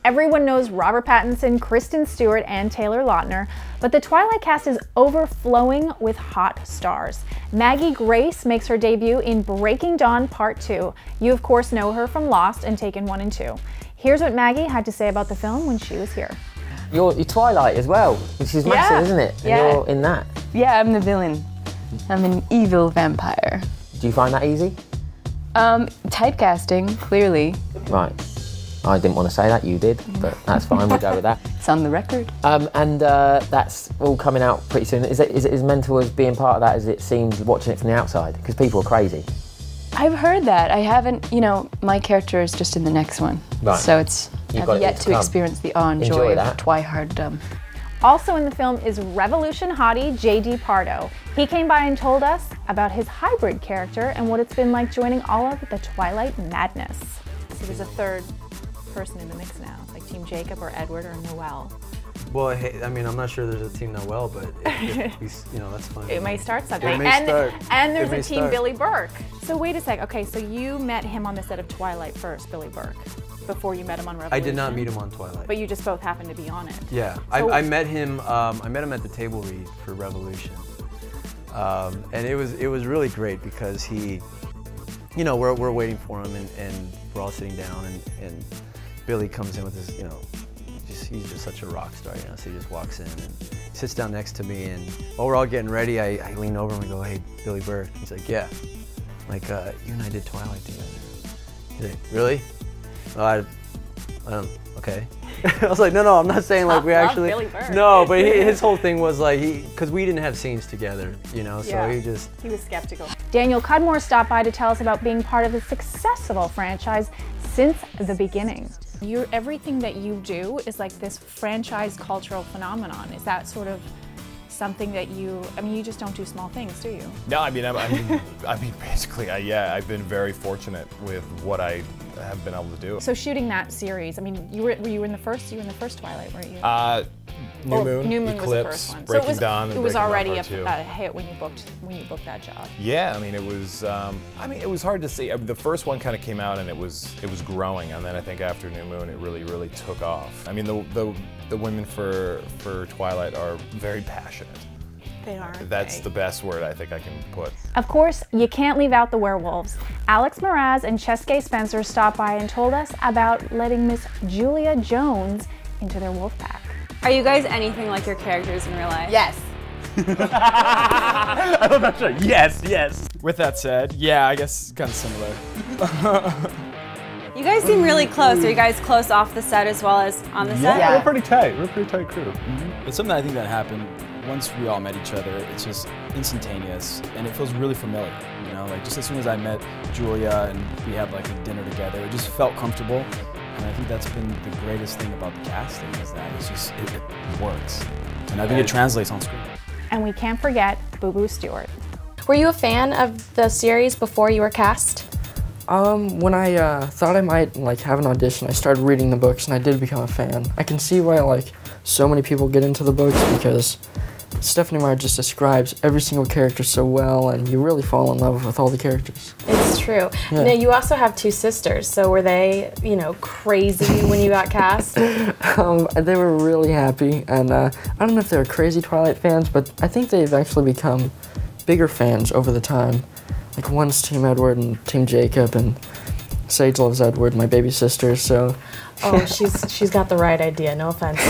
Everyone knows Robert Pattinson, Kristen Stewart, and Taylor Lautner, but the Twilight cast is overflowing with hot stars. Maggie Grace makes her debut in Breaking Dawn Part 2. You of course know her from Lost and Taken 1 and 2. Here's what Maggie had to say about the film when she was here. You're Twilight as well, which is massive, isn't it? And you're in that. Yeah, I'm the villain. I'm an evil vampire. Do you find that easy? Typecasting, clearly. Right. I didn't want to say that, you did, but that's fine, we'll go with that. It's on the record. That's all coming out pretty soon. Is it as mental as being part of that as it seems watching it from the outside? Because people are crazy. I've heard that. I haven't, you know, my character is just in the next one. Right. So I've yet to experience the awe and joy of Twiharddom. Also in the film is Revolution hottie J.D. Pardo. He came by and told us about his hybrid character and what it's been like joining all of the Twilight madness. So there's a third person in the mix now, like Team Jacob or Edward or Noel. Well, I mean, I'm not sure there's a Team Noel, but you know, that's fine. It may start something. It may start. And there's a Team Billy Burke. So wait a sec. Okay, so you met him on the set of Twilight first, Billy Burke, before you met him on Revolution. I did not meet him on Twilight. But you just both happened to be on it. Yeah, so I met him. I met him at the table read for Revolution, and it was really great because he, you know, we're waiting for him and we're all sitting down and Billy comes in with his, you know, he's just such a rock star, you know, so he just walks in and sits down next to me, and while we're all getting ready, I lean over and I go, "Hey, Billy Burke." He's like, "Yeah." Like, "You and I did Twilight together." He's like, "Really?" "Oh, okay." I was like, no, I'm not saying like we actually, Billy Burke. No, but his whole thing was like, because we didn't have scenes together, you know, so he was skeptical. Daniel Cudmore stopped by to tell us about being part of the successful franchise since the beginning. Everything that you do is like this franchise cultural phenomenon. Is that sort of something that you just don't do small things, do you? No, I mean, basically, yeah, I've been very fortunate with what I have been able to do. So shooting that series, I mean, were you in the first Twilight, weren't you? New Moon, Eclipse, was the first one. Breaking Dawn, it was already a hit when you booked that job. Yeah, I mean, it was hard to see. I mean, the first one kind of came out and it was growing, and then I think after New Moon, it really took off. I mean, the women for Twilight are very passionate. They are. That's the best word I think I can put. Of course, you can't leave out the werewolves. Alex Meraz and Chaske Spencer stopped by and told us about letting Miss Julia Jones into their wolf pack. Are you guys anything like your characters in real life? Yes. I'm not sure. Yes. With that said, yeah, I guess kind of similar. You guys seem really close. Are you guys close off the set as well as on the set? Yeah, we're pretty tight. We're a pretty tight crew. It's something I think that happened once we all met each other. It's just instantaneous, and it feels really familiar. You know, like just as soon as I met Julia and we had like a dinner together, it just felt comfortable. And I think that's been the greatest thing about the casting is that it's just it works, and I think it translates on screen. And we can't forget BooBoo Stewart. Were you a fan of the series before you were cast? When I thought I might like have an audition, I started reading the books and I did become a fan. I can see why like so many people get into the books because Stephanie Meyer just describes every single character so well, and you really fall in love with all the characters. It's true. Yeah. Now, you also have two sisters, so were they, you know, crazy when you got cast? They were really happy, and I don't know if they were crazy Twilight fans, but I think they've actually become bigger fans over the time. Like one's Team Edward and Team Jacob, and Sage loves Edward, my baby sister, so. Oh, she's got the right idea, no offense.